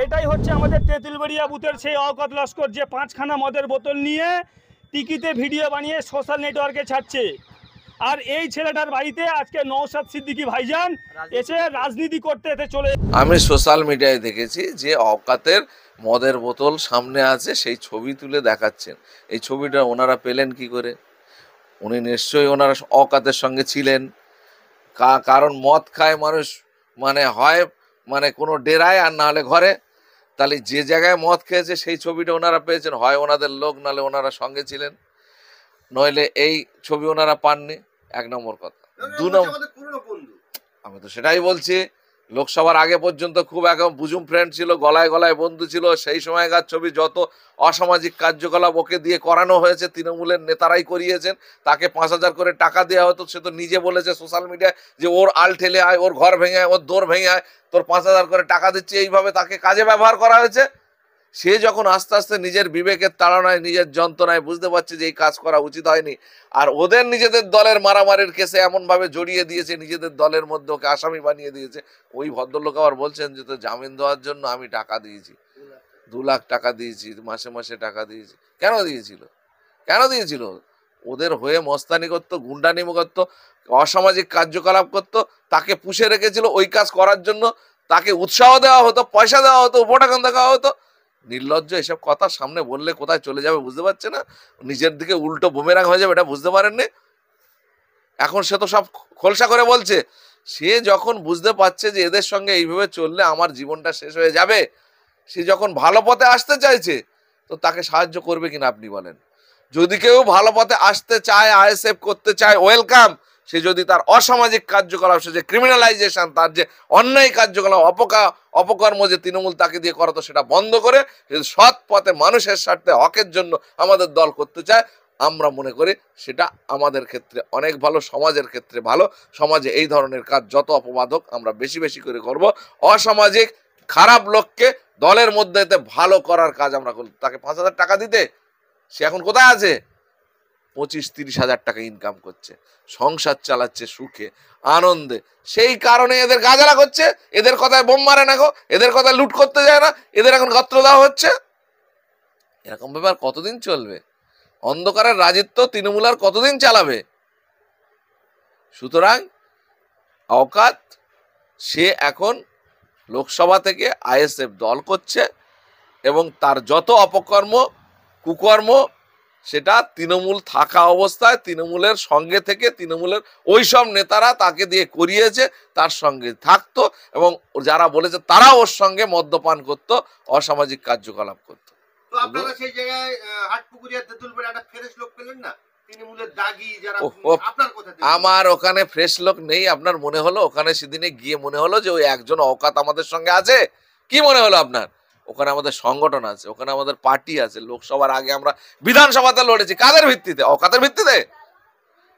এটাই হচ্ছে আমাদের তেঁতুলবাড়িয়া বুথের সেই অকত লস্কর, যে 5খানা মদের বোতল নিয়ে টিকিতে ভিডিও বানিয়ে সোশ্যাল নেটওয়ার্কে ছাড়ছে। আর এই ছেলেটার বাড়িতে আজকে নওশাদ সিদ্দিকী ভাইজান এসে রাজনীতি করতে এতে চলে। আমি সোশ্যাল মিডিয়ায় দেখেছি যে অকাতের মদের বোতল সামনে আছে, সেই ছবি তুলে দেখাচ্ছেন। এই ছবিটা ওনারা পেলেন কি করে? উনি নিশ্চয়ই ওনারা অকাতের সঙ্গে ছিলেন, কারণ মদ খায় মানুষ, হয় কোনো ডেরায় আর না হলে ঘরে। তাহলে যে জায়গায় মদ খেয়েছে সেই ছবিটা ওনারা পেয়েছেন, হয় ওনাদের লোক নাহলে ওনারা সঙ্গে ছিলেন, নইলে এই ছবি ওনারা পাননি। 1 নম্বর কথা। 2 নম্বর, আমি তো সেটাই বলছি, লোকসভার আগে পর্যন্ত খুব একদম বুজুম ফ্রেন্ড ছিল, গলায় গলায় বন্ধু ছিল। সেই সময়কার ছবি, যত অসামাজিক কার্যকলাপ ওকে দিয়ে করানো হয়েছে তৃণমূলের নেতারাই করিয়েছেন। তাকে 5,000 করে টাকা দেওয়া হতো, সে তো নিজে বলেছে সোশ্যাল মিডিয়ায় যে ওর আল ঠেলে আয়, ওর ঘর ভেঙে আয়, ওর দোর ভেঙে আয়, তোর 5,000 করে টাকা দিচ্ছে। এইভাবে তাকে কাজে ব্যবহার করা হয়েছে। সে যখন আস্তে আস্তে নিজের বিবেকের তাড়নায়, নিজের যন্ত্রণায় বুঝতে পারছে যে এই কাজ করা উচিত হয়নি, আর ওদের নিজেদের দলের মারামারির কেসে এমনভাবে জড়িয়ে দিয়েছে, নিজেদের দলের মধ্যে ওকে আসামি বানিয়ে দিয়েছে। ওই ভদ্রলোক আবার বলছেন যে তো জামিন দেওয়ার জন্য আমি টাকা দিয়েছি, 2 লাখ টাকা দিয়েছি, মাসে মাসে টাকা দিয়েছি। কেন দিয়েছিল? কেন দিয়েছিল? ওদের হয়ে মস্তানি করতো, গুন্ডানিমো করতো, অসামাজিক কার্যকলাপ করতো, তাকে পুষে রেখেছিল ওই কাজ করার জন্য। তাকে উৎসাহ দেওয়া হতো, পয়সা দেওয়া হতো, উপটাকান দেওয়া হতো। নির্লজ্জ এসব কথা সামনে বললে কোথায় চলে যাবে বুঝতে পারছে না, নিজের দিকে উল্টো বুমেরাং হয়ে যাবে, এটা বুঝতে পারেননি। এখন সে তো সব খোলসা করে বলছে। সে যখন বুঝতে পারছে যে এদের সঙ্গে এইভাবে চললে আমার জীবনটা শেষ হয়ে যাবে, সে যখন ভালো পথে আসতে চাইছে, তো তাকে সাহায্য করবে কিনা আপনি বলেন? যদি কেউ ভালো পথে আসতে চায়, আইএসএফ করতে চায়, ওয়েলকাম। সে যদি তার অসামাজিক কার্যকলাপ, সে যে ক্রিমিনালাইজেশন, তার যে অন্যায় কার্যকলাপ, অপকর্ম যে তৃণমূল তাকে দিয়ে করাতো, সেটা বন্ধ করে সৎ পথে মানুষের স্বার্থে হকের জন্য আমাদের দল করতে চায়, আমরা মনে করি সেটা আমাদের ক্ষেত্রে অনেক ভালো, সমাজের ক্ষেত্রে ভালো। সমাজে এই ধরনের কাজ যত অপবাদ হোক আমরা বেশি বেশি করে করব। অসামাজিক খারাপ লোককে দলের মধ্যে ভালো করার কাজ আমরা করব। তাকে 5,000 টাকা দিতে সে এখন কোথায় আছে? 25-30 হাজার টাকা ইনকাম করছে, সংসার চালাচ্ছে সুখে আনন্দে। সেই কারণে এদের গাজালা করছে, এদের কথায় বোম মারে না গো, এদের কথায় লুট করতে যায় না, এদের এখন গাত্র দেওয়া হচ্ছে। এরকম ব্যাপার কতদিন চলবে? অন্ধকারের রাজত্ব তৃণমূল আর কতদিন চালাবে? সুতরাং অকাত সে এখন লোকসভা থেকে আইএসএফ দল করছে, এবং তার যত অপকর্ম কুকর্ম সেটা তৃণমূল থাকা অবস্থায় তৃণমূলের সঙ্গে থেকে তৃণমূলের ওই সব নেতারা তাকে দিয়ে করিয়েছে, তার সঙ্গে থাকতো, এবং যারা বলেছে তারা ওর সঙ্গে মদ্যপান করতো, অসামাজিক কার্যকলাপ করতো। তো আপনারা সেই জায়গায় হাটপুকুরিয়া তেঁতুলবাড়ি একটা ফ্রেশ লোক পেলেন না? তৃণমূলের দাগি যারা আপনার কথা, আমার ওখানে ফ্রেশ লোক নেই। আপনার মনে হলো ওখানে সেদিনে গিয়ে মনে হলো যে ওই একজন অকাত আমাদের সঙ্গে আছে? কি মনে হলো আপনার? ওখানে আমাদের সংগঠন আছে, ওখানে আমাদের পার্টি আছে। লোকসভার আগে আমরা বিধানসভাতে লড়েছি, কাদের ভিত্তিতে? অকাতের ভিত্তিতে।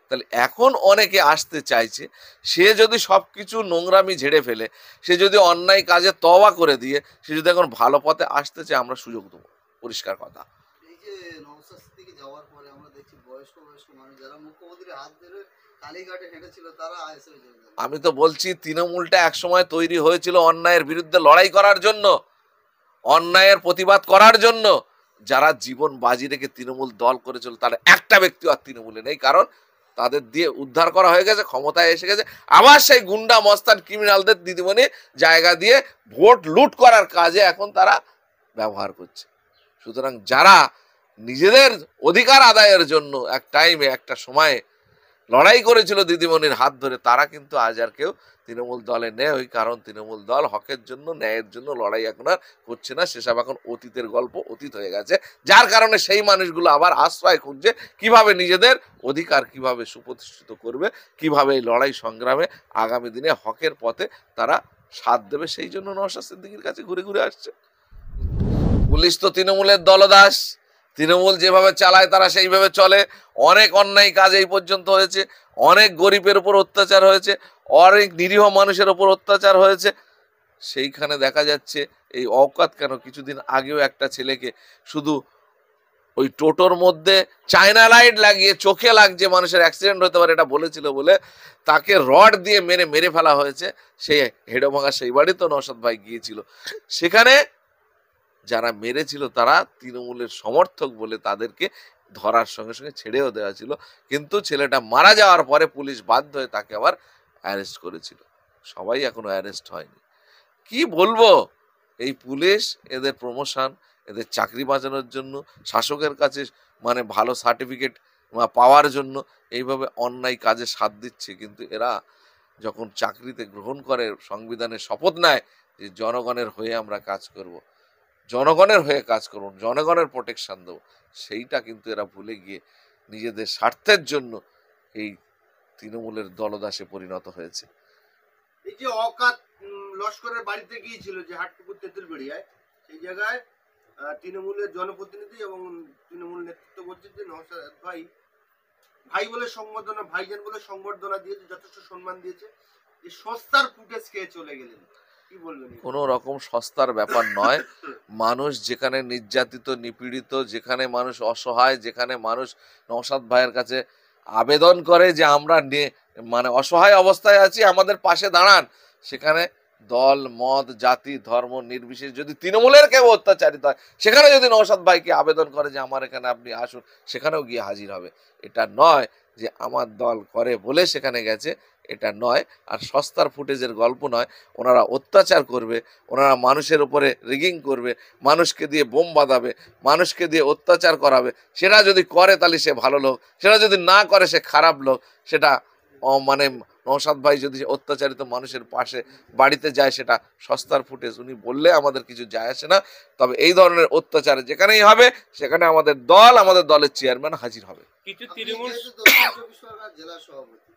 তাহলে এখন অনেকে আসতে চাইছে, সে যদি সবকিছু নোংরামি ঝেড়ে ফেলে, সে যদি অন্যায় কাজে তওবা করে দিয়ে সে যদি এখন ভালো পথে আসতে চায়, আমরা সুযোগ দেবো। পরিষ্কার কথা। এই যে নওশাদ সিদ্দিকী যাওয়ার পরে আমরা দেখছি বয়স্ক মানুষ যারা মুখ্যমন্ত্রীর হাত ধরে কালীঘাটে হেঁটেছিল তারা আইএসএফ যোগ দেন। আমি তো বলছি তৃণমূলটা একসময় তৈরি হয়েছিল অন্যায়ের বিরুদ্ধে লড়াই করার জন্য, অন্যায়ের প্রতিবাদ করার জন্য। যারা জীবন বাজি রেখে তৃণমূল দল করেছিল তার একটা ব্যক্তি আর তৃণমূলে নেই, কারণ তাদের দিয়ে উদ্ধার করা হয়ে গেছে, ক্ষমতায় এসে গেছে। আবার সেই গুন্ডা মস্তান ক্রিমিনালদের দিদিমণি জায়গা দিয়ে ভোট লুট করার কাজে এখন তারা ব্যবহার করছে। সুতরাং যারা নিজেদের অধিকার আদায়ের জন্য এক টাইমে একটা সময়ে লড়াই করেছিল দিদিমণির হাত ধরে, তারা কিন্তু আজ আর কেউ তৃণমূল দলে নেই। ওই কারণ তৃণমূল দল হকের জন্য, ন্যায়ের জন্য লড়াই এখন আর করছে না। সেসব এখন অতীতের গল্প, অতীত হয়ে গেছে। যার কারণে সেই মানুষগুলো আবার আশ্রয় খুঁজছে কিভাবে নিজেদের অধিকার কিভাবে সুপ্রতিষ্ঠিত করবে, কিভাবে এই লড়াই সংগ্রামে আগামী দিনে হকের পথে তারা সাথ দেবে, সেই জন্য নওশাদ সিদ্দিকীর কাছে ঘুরে ঘুরে আসছে। পুলিশ তো তৃণমূলের দলদাস, তৃণমূল যেভাবে চালায় তারা সেইভাবে চলে। অনেক অন্যায় কাজ এই পর্যন্ত হয়েছে, অনেক গরিবের উপর অত্যাচার হয়েছে, অনেক নিরীহ মানুষের উপর অত্যাচার হয়েছে। সেইখানে দেখা যাচ্ছে এই অকাত কেন কিছুদিন আগেও একটা ছেলেকে শুধু ওই টোটোর মধ্যে চায়না লাইট লাগিয়ে চোখে লাগছে, মানুষের অ্যাক্সিডেন্ট হতে পারে এটা বলেছিল বলে তাকে রড দিয়ে মেরে ফেলা হয়েছে। সেই হেডোভাঙা সেই বাড়ি তো নওশাদ ভাই গিয়েছিল, সেখানে যারা মেরেছিল তারা তৃণমূলের সমর্থক বলে তাদেরকে ধরার সঙ্গে সঙ্গে ছেড়েও দেওয়া ছিল, কিন্তু ছেলেটা মারা যাওয়ার পরে পুলিশ বাধ্য হয়ে তাকে আবার অ্যারেস্ট করেছিল। সবাই এখনো অ্যারেস্ট হয়নি। কি বলবো, এই পুলিশ এদের প্রমোশন, এদের চাকরি বাঁচানোর জন্য, শাসকের কাছে মানে ভালো সার্টিফিকেট পাওয়ার জন্য এইভাবে অন্যায় কাজে সাথ দিচ্ছে। কিন্তু এরা যখন চাকরিতে গ্রহণ করে, সংবিধানের শপথ নেয় যে জনগণের হয়ে আমরা কাজ করব, জনগণের হয়ে কাজ করব, জনগণের প্রোটেকশন দেবো, সেইটা কিন্তু এরা ভুলে গিয়ে নিজেদের স্বার্থের জন্য এই তৃণমূলের দলদাসে পরিণত হয়েছে। এই যে অকাত লস্করের বাড়িতে গিয়েছিল যে হাটপুকুর তেঁতুলবাড়িয়ায়, সেই জায়গায় তৃণমূলের জনপ্রতিনিধি এবং তৃণমূল নেতৃত্ব বলছে যে নওশাদ ভাই ভাই বলে সংবর্ধনা, ভাইজান বলে সংবর্ধনা দিয়েছে, যথেষ্ট সম্মান দিয়েছে, যে সস্তার ফুটেজ খেয়ে চলে গেলেন। কি বলবেন? কোনো রকম সস্তার ব্যাপার নয়। মানুষ যেখানে নির্যাতিত, নিপীড়িত, যেখানে মানুষ অসহায়, যেখানে মানুষ নওশাদ ভাইয়ের কাছে আবেদন করে যে আমরা মানে অসহায় অবস্থায় আছি, আমাদের পাশে দাঁড়ান, সেখানে দল, মত, জাতি, ধর্ম নির্বিশেষে যদি তৃণমূলের কেউ অত্যাচারিত হয়, সেখানে যদি নওশাদ ভাইকে আবেদন করে যে আমার এখানে আপনি আসুন, সেখানেও গিয়ে হাজির হবে। এটা নয় যে আমার দল করে বলে সেখানে গেছে, এটা নয়। আর সস্তার ফুটেজের গল্প নয়। ওনারা অত্যাচার করবে, ওনারা মানুষের উপরে রিগিং করবে, মানুষকে দিয়ে বোম বাঁধাবে, মানুষকে দিয়ে অত্যাচার করাবে। সেটা যদি করে তাহলে সে ভালো লোক, সেটা যদি না করে সে খারাপ লোক। সেটা মানে নওশাদ ভাই যদি অত্যাচারিত মানুষের পাশে বাড়িতে যায়, সেটা সস্তার ফুটেজ। উনি বললে আমাদের কিছু যায় আসে না। তবে এই ধরনের অত্যাচার যেখানেই হবে, সেখানে আমাদের দল, আমাদের দলের চেয়ারম্যান হাজির হবে। কিছু আপনি তৃণমূল যেহেতু দক্ষিণ চব্বিশ পরগনার জেলা সভাপতি,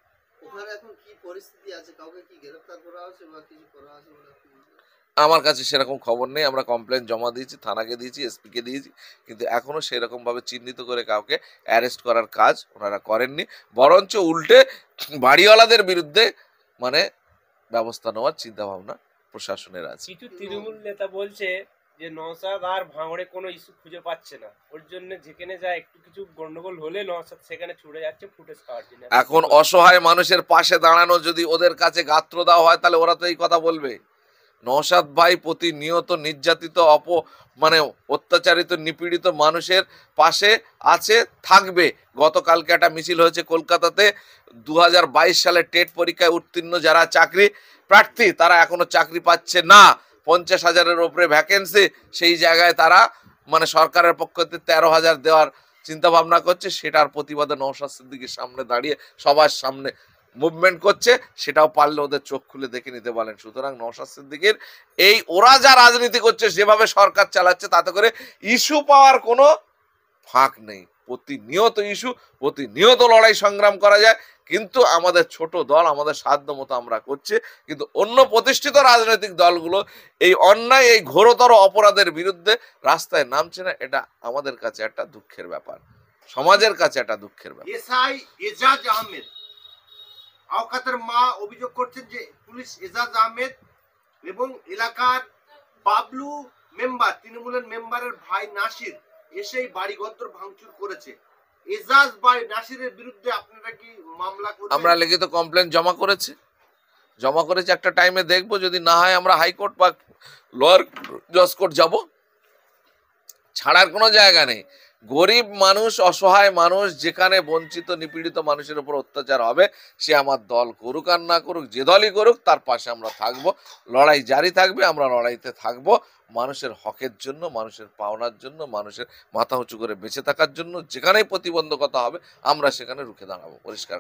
ওখানে এখন কি পরিস্থিতি আছে? কাউকে কি গ্রেফতার করা হয়েছে বা কিছু করা হয়েছে বলে আপনি মনে করেন? আমার কাছে সেরকম খবর নেই। আমরা কমপ্লেন জমা দিয়েছি, থানাকে দিয়েছি, এসপিকে দিয়েছি, কিন্তু এখনো সেরকমভাবে চিহ্নিত করে কাউকে অ্যারেস্ট করার কাজ ওনারা করেননি। বরঞ্চ উল্টে বাড়িওয়ালাদের বিরুদ্ধে মানে ব্যবস্থা নেওয়ার চিন্তা ভাবনা প্রশাসনের আছে। কিছু তৃণমূল নেতা বলছে যে নওশাদ আর ভাঙড়ে কোনো ইস্যু খুঁজে পাচ্ছে না, ওর জন্য যেখানে যায় একটু কিছু গন্ডগোল হলে নওশাদ সেখানে ছুটে যাচ্ছে ফুটেজ পাওয়ার জন্য। এখন অসহায় মানুষের পাশে দাঁড়ানো যদি ওদের কাছে গাত্র দেওয়া হয়, তাহলে ওরা তো এই কথা বলবে। নওশাদ ভাই প্রতিনিয়ত নির্যাতিত, মানে অত্যাচারিত, নিপীড়িত মানুষের পাশে আছে, থাকবে। গতকালকে একটা মিছিল হয়েছে কলকাতাতে। 2022 সালে টেট পরীক্ষায় উত্তীর্ণ যারা চাকরি প্রার্থী, তারা এখনো চাকরি পাচ্ছে না। 50,000-এর ওপরে ভ্যাকেন্সি, সেই জায়গায় তারা মানে সরকারের পক্ষ থেকে 13,000 দেওয়ার চিন্তা ভাবনা করছে। সেটার প্রতিবাদে নওশাদ সিদ্দিকীর সামনে দাঁড়িয়ে সবার সামনে মুভমেন্ট করছে। সেটাও পারলে ওদের চোখ খুলে দেখে নিতে বলেন। সুতরাং নওশাদ সিদ্দিকীর এই ওরা যা রাজনীতি করছে, যেভাবে সরকার চালাচ্ছে, তাতে করে ইস্যু পাওয়ার কোনো ফাঁক নেই। প্রতিনিয়ত ইস্যু, প্রতিনিয়ত লড়াই সংগ্রাম করা যায়, কিন্তু আমাদের ছোট দল আমাদের সাধ্য মতো আমরা করছি। কিন্তু অন্য প্রতিষ্ঠিত রাজনৈতিক দলগুলো এই অন্যায়, এই ঘোরতর অপরাধের বিরুদ্ধে রাস্তায় নামছে না। এটা আমাদের কাছে একটা দুঃখের ব্যাপার, সমাজের কাছে একটা দুঃখের ব্যাপার। এসআই এজাজ আহমেদ, আওকাতের মা অভিযোগ করছেন যে পুলিশ এজাজ আহমেদ এবং এলাকার বাবলু মেম্বার, তৃণমূলের মেম্বারের ভাই নাসির এসেই বাড়ি ঘর ভাঙচুর করেছে। এজাজ ভাই নাসিরের বিরুদ্ধে আপনারা কি মামলা করবেন? আমরা লিখিত কমপ্লেন জমা করেছি, একটা টাইমে দেখবো। যদি না হয় আমরা হাইকোর্ট বা লোয়ার জজ কোর্ট যাব। ছাড়ার কোনো জায়গা নেই। গরিব মানুষ, অসহায় মানুষ, যেখানে বঞ্চিত, নিপীড়িত মানুষের উপর অত্যাচার হবে, সে আমার দল করুক আর না করুক, যে দলই করুক, তার পাশে আমরা থাকবো। লড়াই জারি থাকবে, আমরা লড়াইতে থাকবো মানুষের হকের জন্য, মানুষের পাওনার জন্য, মানুষের মাথা উঁচু করে বেঁচে থাকার জন্য। যেখানেই প্রতিবন্ধকতা হবে, আমরা সেখানে রুখে দাঁড়াবো। পরিষ্কার।